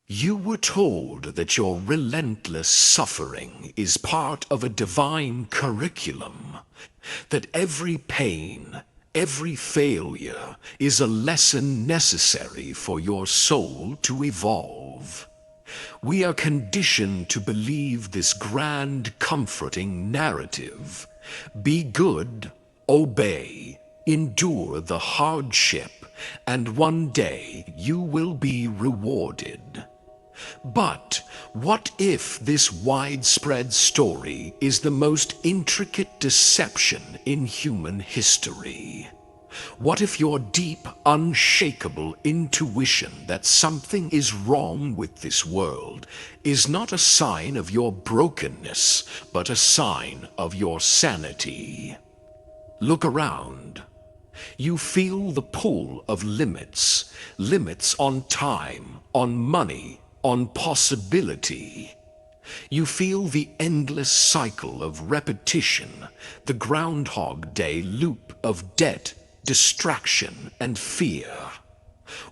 You were told that your relentless suffering is part of a divine curriculum, that every pain, every failure is a lesson necessary for your soul to evolve. We are conditioned to believe this grand, comforting narrative. Be good, obey, endure the hardship, and one day you will be rewarded. But what if this widespread story is the most intricate deception in human history? What if your deep, unshakable intuition that something is wrong with this world is not a sign of your brokenness, but a sign of your sanity? Look around. You feel the pull of limits, limits on time, on money, on possibility. You feel the endless cycle of repetition, the Groundhog Day loop of debt, distraction, and fear.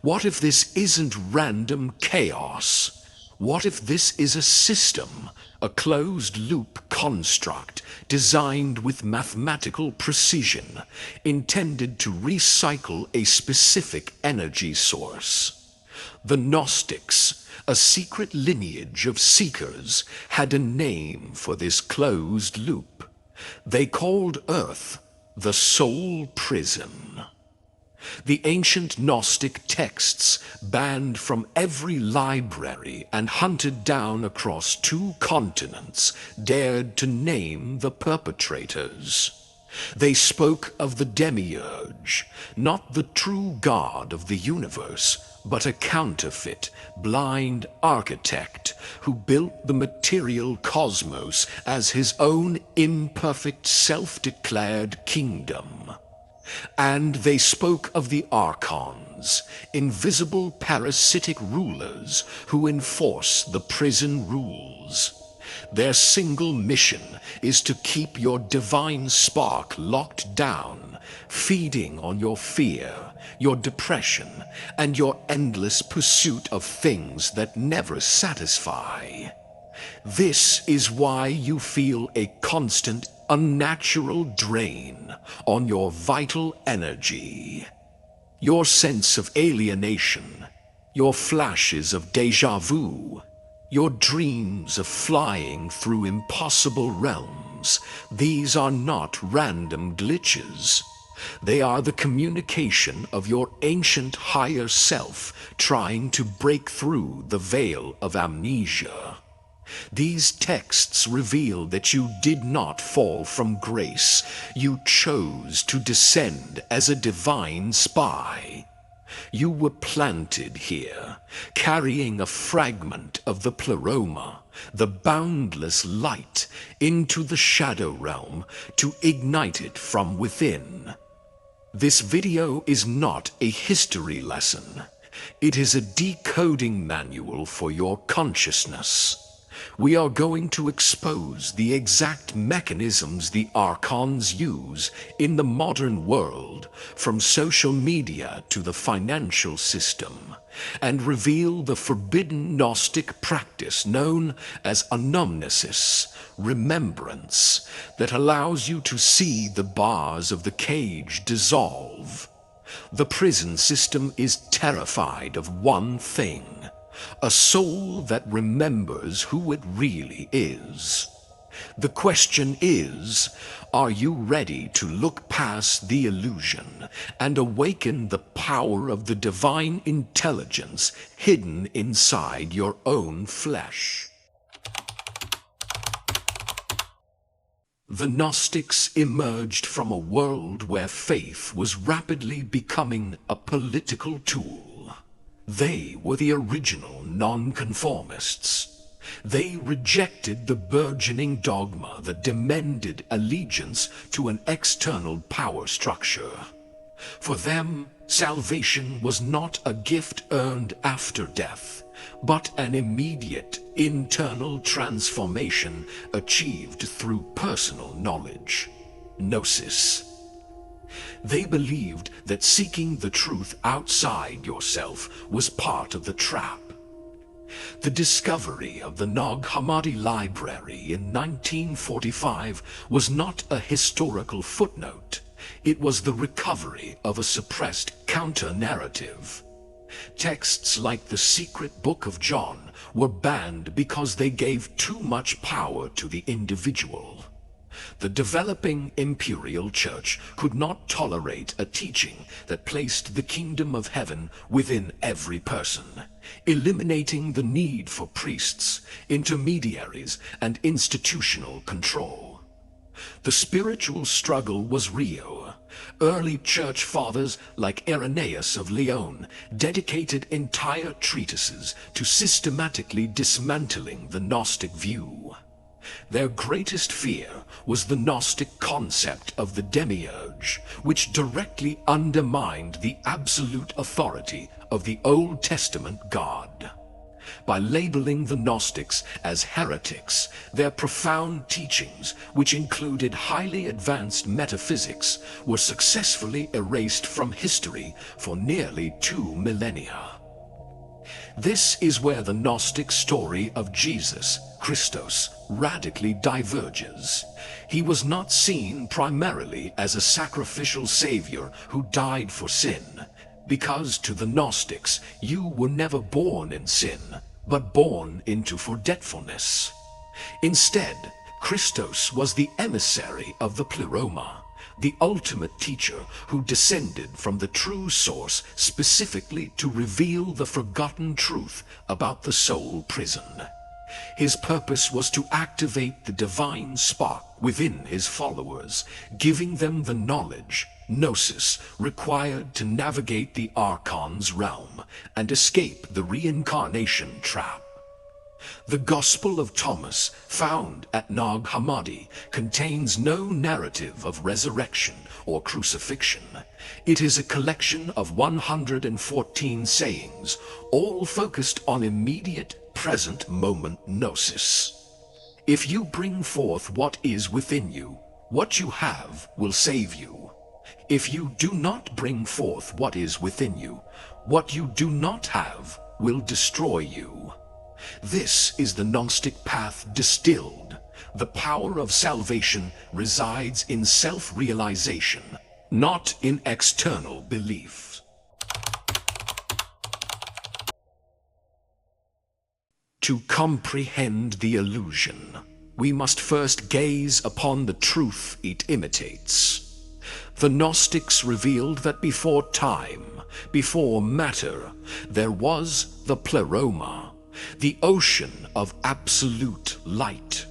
What if this isn't random chaos? What if this is a system, a closed-loop construct designed with mathematical precision, intended to recycle a specific energy source? The Gnostics, a secret lineage of seekers, had a name for this closed loop. They called Earth the soul prison. The ancient Gnostic texts, banned from every library and hunted down across 2 continents, dared to name the perpetrators. They spoke of the Demiurge, not the true God of the universe, but a counterfeit, blind architect who built the material cosmos as his own imperfect, self-declared kingdom. And they spoke of the Archons, invisible parasitic rulers who enforce the prison rules. Their single mission is to keep your divine spark locked down, feeding on your fear, your depression, and your endless pursuit of things that never satisfy. This is why you feel a constant, unnatural drain on your vital energy. Your sense of alienation, your flashes of déjà vu, your dreams of flying through impossible realms, these are not random glitches. They are the communication of your ancient higher self trying to break through the veil of amnesia. These texts reveal that you did not fall from grace. You chose to descend as a divine spy. You were planted here, carrying a fragment of the pleroma, the boundless light, into the shadow realm to ignite it from within. This video is not a history lesson. It is a decoding manual for your consciousness. We are going to expose the exact mechanisms the Archons use in the modern world, from social media to the financial system, and reveal the forbidden Gnostic practice known as Anomnesis, remembrance, that allows you to see the bars of the cage dissolve. The prison system is terrified of one thing: a soul that remembers who it really is. The question is, are you ready to look past the illusion and awaken the power of the divine intelligence hidden inside your own flesh? The Gnostics emerged from a world where faith was rapidly becoming a political tool. They were the original nonconformists. They rejected the burgeoning dogma that demanded allegiance to an external power structure. For them, salvation was not a gift earned after death, but an immediate internal transformation achieved through personal knowledge, gnosis. They believed that seeking the truth outside yourself was part of the trap. The discovery of the Nag Hammadi library in 1945 was not a historical footnote. It was the recovery of a suppressed counter-narrative. Texts like the Secret Book of John were banned because they gave too much power to the individual. The developing imperial church could not tolerate a teaching that placed the kingdom of heaven within every person, eliminating the need for priests, intermediaries, and institutional control. The spiritual struggle was real. Early church fathers like Irenaeus of Lyon dedicated entire treatises to systematically dismantling the Gnostic view. Their greatest fear was the Gnostic concept of the Demiurge, which directly undermined the absolute authority of the Old Testament God. By labeling the Gnostics as heretics, their profound teachings, which included highly advanced metaphysics, were successfully erased from history for nearly 2 millennia. This is where the Gnostic story of Jesus, Christos, radically diverges. He was not seen primarily as a sacrificial savior who died for sin, because to the Gnostics, you were never born in sin, but born into forgetfulness. Instead, Christos was the emissary of the Pleroma, the ultimate teacher who descended from the true source specifically to reveal the forgotten truth about the soul prison. His purpose was to activate the divine spark within his followers, giving them the knowledge, gnosis, required to navigate the Archons' realm and escape the reincarnation trap. The Gospel of Thomas, found at Nag Hammadi, contains no narrative of resurrection or crucifixion. It is a collection of 114 sayings, all focused on immediate, present moment gnosis. If you bring forth what is within you, what you have will save you. If you do not bring forth what is within you, what you do not have will destroy you. This is the Gnostic path distilled. The power of salvation resides in self-realization, not in external belief. To comprehend the illusion, we must first gaze upon the truth it imitates. The Gnostics revealed that before time, before matter, there was the Pleroma, the ocean of absolute light.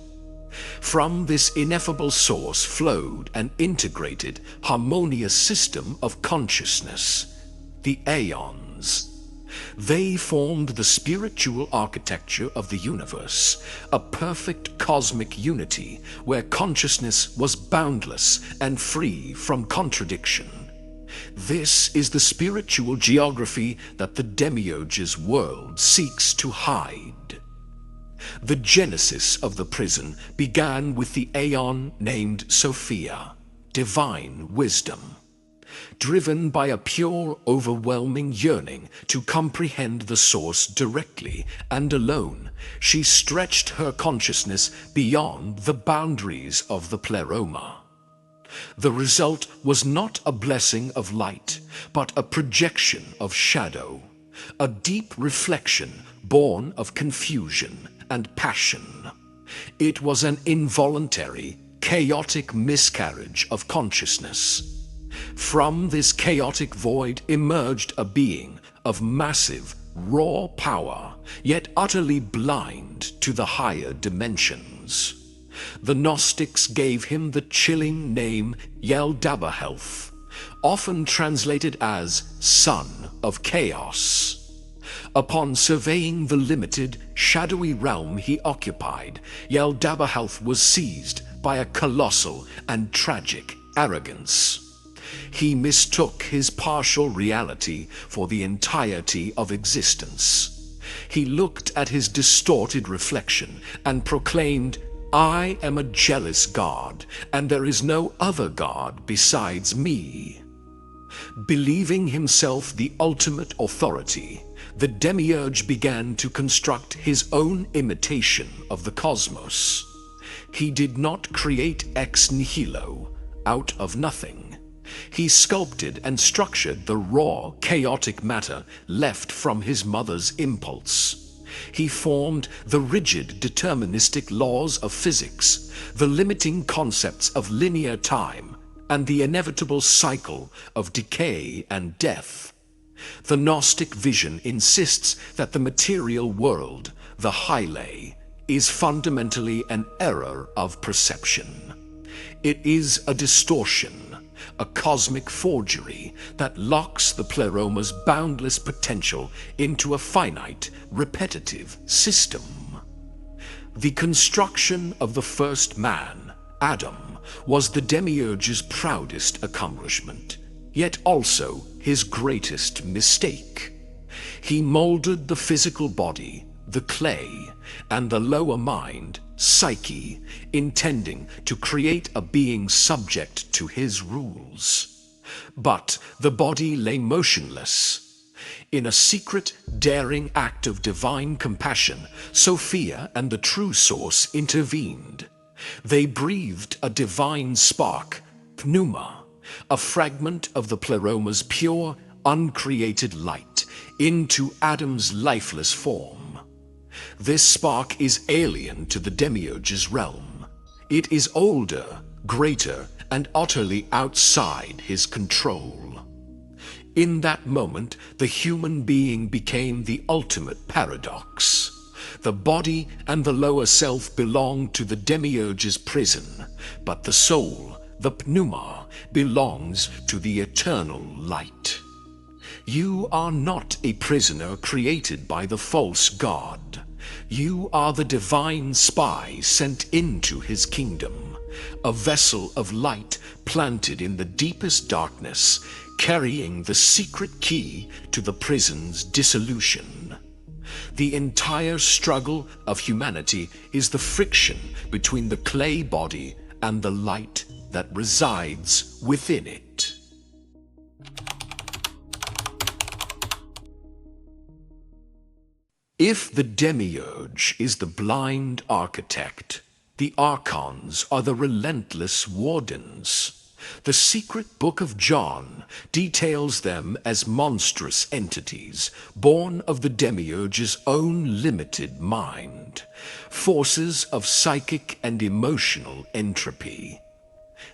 From this ineffable source flowed an integrated, harmonious system of consciousness, the Aeons. They formed the spiritual architecture of the universe, a perfect cosmic unity where consciousness was boundless and free from contradiction. This is the spiritual geography that the Demiurge's world seeks to hide. The genesis of the prison began with the Aeon named Sophia, divine wisdom. Driven by a pure, overwhelming yearning to comprehend the source directly and alone, she stretched her consciousness beyond the boundaries of the Pleroma. The result was not a blessing of light, but a projection of shadow, a deep reflection born of confusion and passion. It was an involuntary, chaotic miscarriage of consciousness. From this chaotic void emerged a being of massive, raw power, yet utterly blind to the higher dimensions. The Gnostics gave him the chilling name Yaldabaoth, often translated as Son of Chaos. Upon surveying the limited, shadowy realm he occupied, Yaldabaoth was seized by a colossal and tragic arrogance. He mistook his partial reality for the entirety of existence. He looked at his distorted reflection and proclaimed, "I am a jealous god, and there is no other god besides me." Believing himself the ultimate authority, the Demiurge began to construct his own imitation of the cosmos. He did not create ex nihilo, out of nothing. He sculpted and structured the raw, chaotic matter left from his mother's impulse. He formed the rigid, deterministic laws of physics, the limiting concepts of linear time, and the inevitable cycle of decay and death. The Gnostic vision insists that the material world, the Hylae, is fundamentally an error of perception. It is a distortion, a cosmic forgery that locks the Pleroma's boundless potential into a finite, repetitive system. The construction of the first man, Adam, was the Demiurge's proudest accomplishment, yet also his greatest mistake. He molded the physical body, the clay, and the lower mind, psyche, intending to create a being subject to his rules. But the body lay motionless. In a secret, daring act of divine compassion, Sophia and the true source intervened. They breathed a divine spark, pneuma, a fragment of the Pleroma's pure, uncreated light, into Adam's lifeless form. This spark is alien to the Demiurge's realm. It is older, greater, and utterly outside his control. In that moment, the human being became the ultimate paradox. The body and the lower self belong to the Demiurge's prison, but the soul, the pneuma, belongs to the eternal light. You are not a prisoner created by the false god. You are the divine spy sent into his kingdom, a vessel of light planted in the deepest darkness, carrying the secret key to the prison's dissolution. The entire struggle of humanity is the friction between the clay body and the light that resides within it. If the Demiurge is the blind architect, the Archons are the relentless wardens. The secret book of John details them as monstrous entities, born of the Demiurge's own limited mind, forces of psychic and emotional entropy.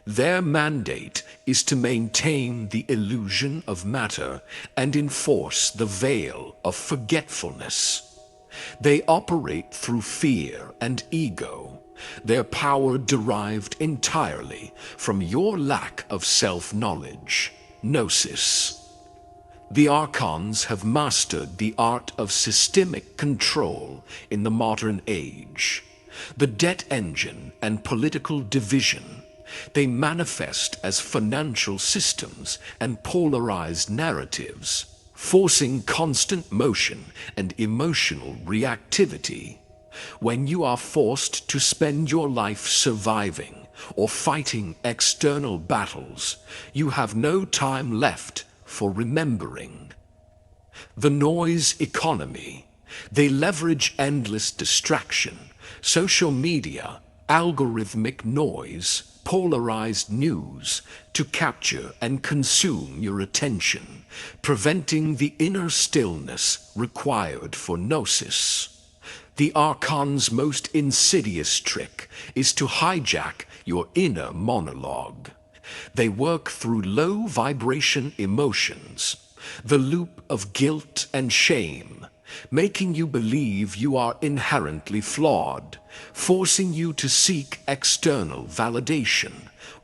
Their mandate is to maintain the illusion of matter and enforce the veil of forgetfulness. They operate through fear and ego, their power derived entirely from your lack of self-knowledge, gnosis. The Archons have mastered the art of systemic control in the modern age. The debt engine and political division, they manifest as financial systems and polarized narratives, forcing constant motion and emotional reactivity. When you are forced to spend your life surviving or fighting external battles, you have no time left for remembering. The noise economy, they leverage endless distraction, social media, algorithmic noise, polarized news to capture and consume your attention, preventing the inner stillness required for gnosis. The Archon's most insidious trick is to hijack your inner monologue. They work through low-vibration emotions, the loop of guilt and shame, making you believe you are inherently flawed, forcing you to seek external validation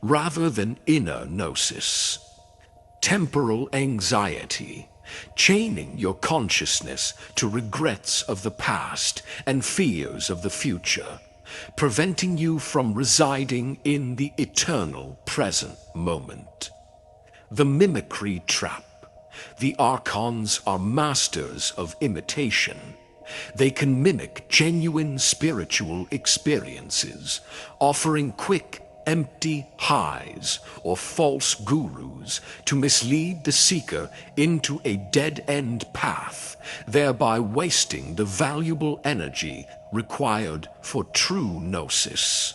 rather than inner gnosis. Temporal anxiety, chaining your consciousness to regrets of the past and fears of the future, preventing you from residing in the eternal present moment. The mimicry trap. The Archons are masters of imitation. They can mimic genuine spiritual experiences, offering quick, empty highs or false gurus to mislead the seeker into a dead-end path, thereby wasting the valuable energy required for true gnosis.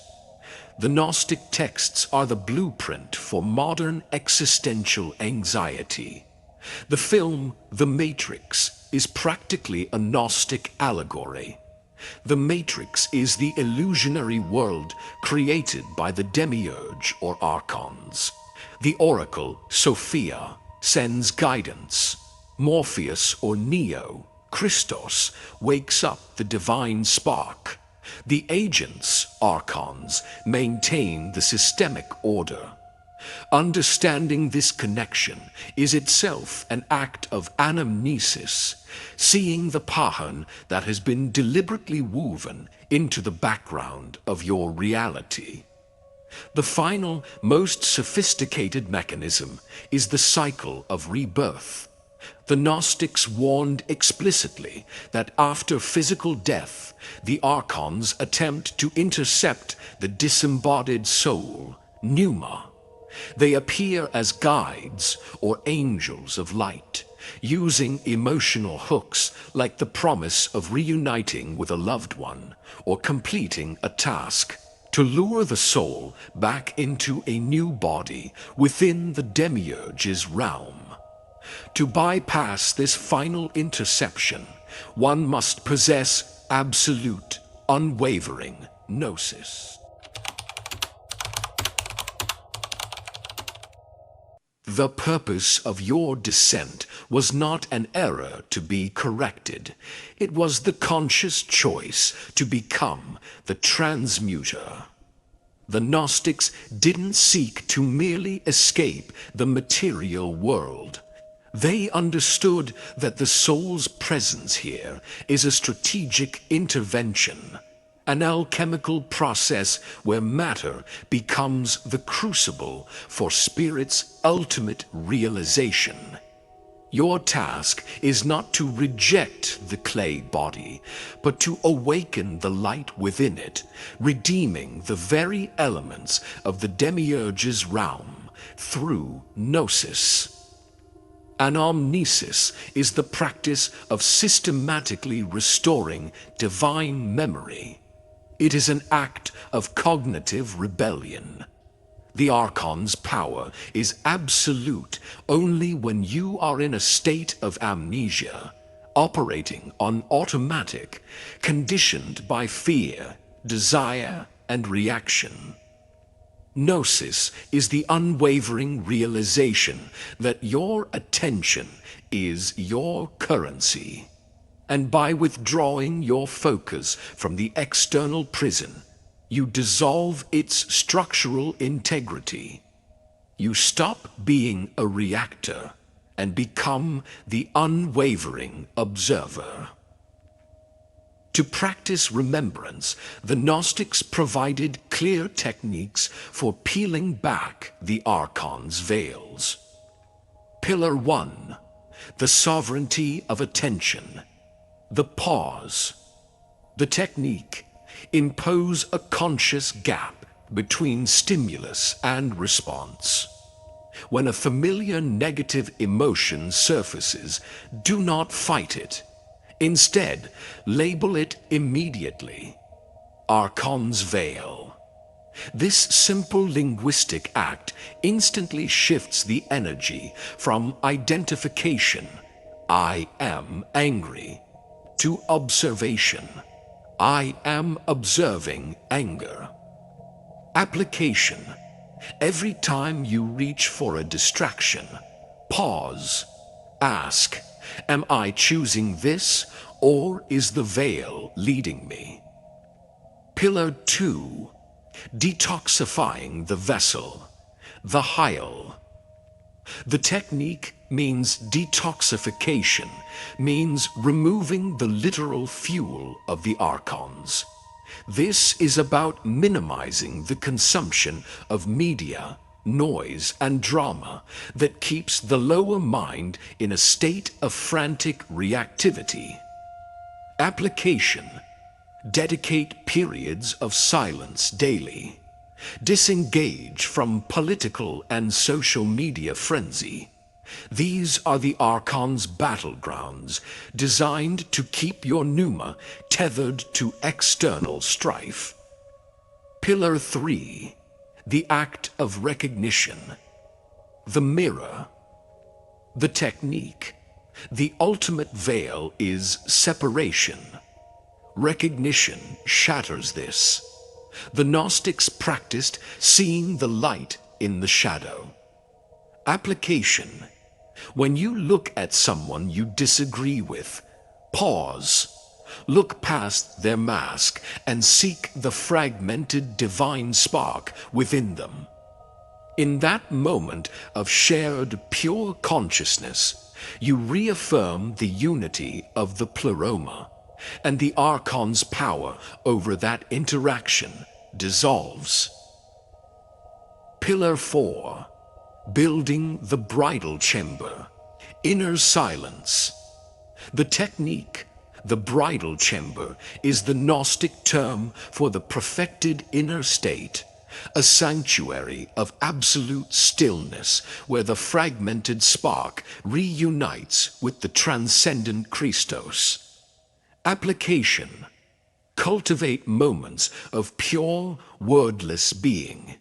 The Gnostic texts are the blueprint for modern existential anxiety. The film The Matrix is practically a Gnostic allegory. The Matrix is the illusionary world created by the Demiurge or Archons. The oracle, Sophia, sends guidance. Morpheus or Neo, Christos, wakes up the divine spark. The agents, Archons, maintain the systemic order. Understanding this connection is itself an act of Anomnesis, seeing the pattern that has been deliberately woven into the background of your reality. The final, most sophisticated mechanism is the cycle of rebirth. The Gnostics warned explicitly that after physical death, the Archons attempt to intercept the disembodied soul, pneuma. They appear as guides or angels of light, using emotional hooks like the promise of reuniting with a loved one or completing a task to lure the soul back into a new body within the Demiurge's realm. To bypass this final interception, one must possess absolute, unwavering gnosis. The purpose of your descent was not an error to be corrected. It was the conscious choice to become the transmuter. The Gnostics didn't seek to merely escape the material world. They understood that the soul's presence here is a strategic intervention, an alchemical process where matter becomes the crucible for spirit's ultimate realization. Your task is not to reject the clay body, but to awaken the light within it, redeeming the very elements of the Demiurge's realm through gnosis. Anomnesis is the practice of systematically restoring divine memory. It is an act of cognitive rebellion. The Archon's power is absolute only when you are in a state of amnesia, operating on automatic, conditioned by fear, desire, and reaction. Gnosis is the unwavering realization that your attention is your currency, and by withdrawing your focus from the external prison, you dissolve its structural integrity. You stop being a reactor and become the unwavering observer. To practice remembrance, the Gnostics provided clear techniques for peeling back the Archon's veils. Pillar 1. The sovereignty of attention. The pause. The technique. Impose a conscious gap between stimulus and response. When a familiar negative emotion surfaces, do not fight it. Instead, label it immediately. Archon's veil. This simple linguistic act instantly shifts the energy from identification, I am angry, to observation, I am observing anger. Application. Every time you reach for a distraction, pause. Ask, am I choosing this, or is the veil leading me? Pillar 2. Detoxifying the vessel. The hyal. The technique means detoxification, means removing the literal fuel of the Archons. This is about minimizing the consumption of media, noise, and drama that keeps the lower mind in a state of frantic reactivity. Application. Dedicate periods of silence daily. Disengage from political and social media frenzy. These are the Archons' battlegrounds, designed to keep your pneuma tethered to external strife. Pillar 3. The act of recognition. The mirror. The technique. The ultimate veil is separation. Recognition shatters this. The Gnostics practiced seeing the light in the shadow. Application. When you look at someone you disagree with, pause. Look past their mask and seek the fragmented divine spark within them. In that moment of shared pure consciousness, you reaffirm the unity of the pleroma, and the Archon's power over that interaction dissolves. Pillar 4. Building the bridal chamber. Inner silence. The technique, the bridal chamber, is the Gnostic term for the perfected inner state, a sanctuary of absolute stillness where the fragmented spark reunites with the transcendent Christos. Application. Cultivate moments of pure, wordless being.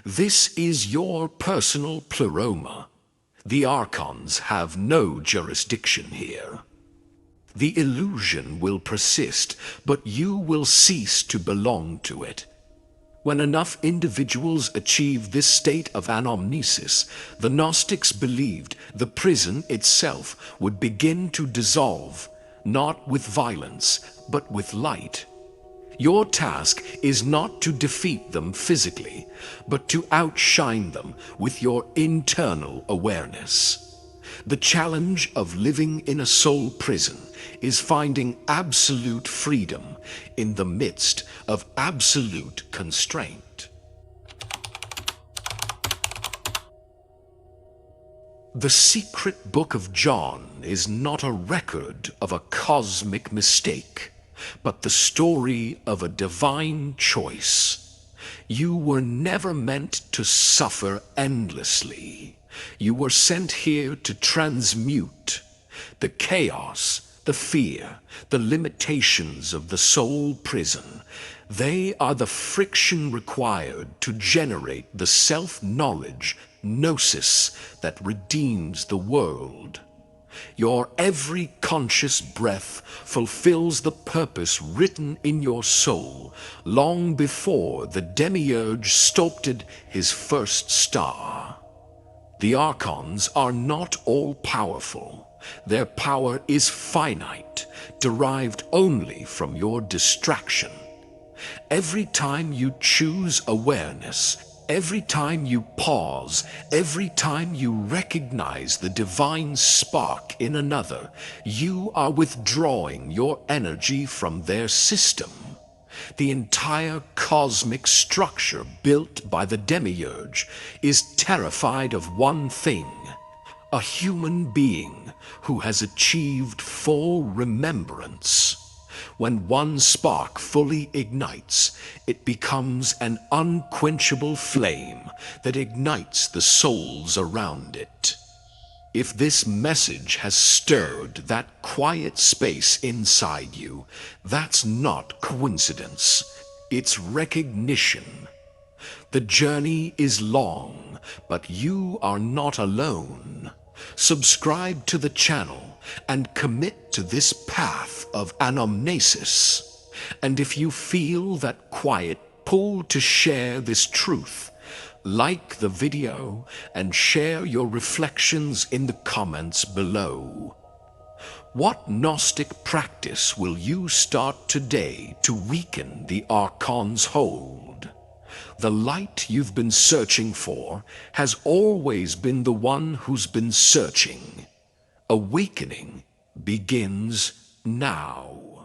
This is your personal pleroma. The Archons have no jurisdiction here. The illusion will persist, but you will cease to belong to it. When enough individuals achieve this state of anomnesis, the Gnostics believed the prison itself would begin to dissolve, not with violence, but with light. Your task is not to defeat them physically, but to outshine them with your internal awareness. The challenge of living in a soul prison is finding absolute freedom in the midst of absolute constraint. The secret book of John is not a record of a cosmic mistake, but the story of a divine choice. You were never meant to suffer endlessly. You were sent here to transmute the chaos, the fear, the limitations of the soul prison. They are the friction required to generate the self-knowledge, gnosis, that redeems the world. Your every conscious breath fulfills the purpose written in your soul long before the Demiurge sculpted his first star. The Archons are not all-powerful. Their power is finite, derived only from your distraction. Every time you choose awareness, every time you pause, every time you recognize the divine spark in another, you are withdrawing your energy from their system. The entire cosmic structure built by the Demiurge is terrified of one thing: a human being who has achieved full remembrance. When one spark fully ignites, it becomes an unquenchable flame that ignites the souls around it. If this message has stirred that quiet space inside you, that's not coincidence. It's recognition. The journey is long, but you are not alone. Subscribe to the channel and commit to this path of anomnesis. And if you feel that quiet pull to share this truth, like the video and share your reflections in the comments below. What Gnostic practice will you start today to weaken the Archon's hold? The light you've been searching for has always been the one who's been searching. Awakening begins now.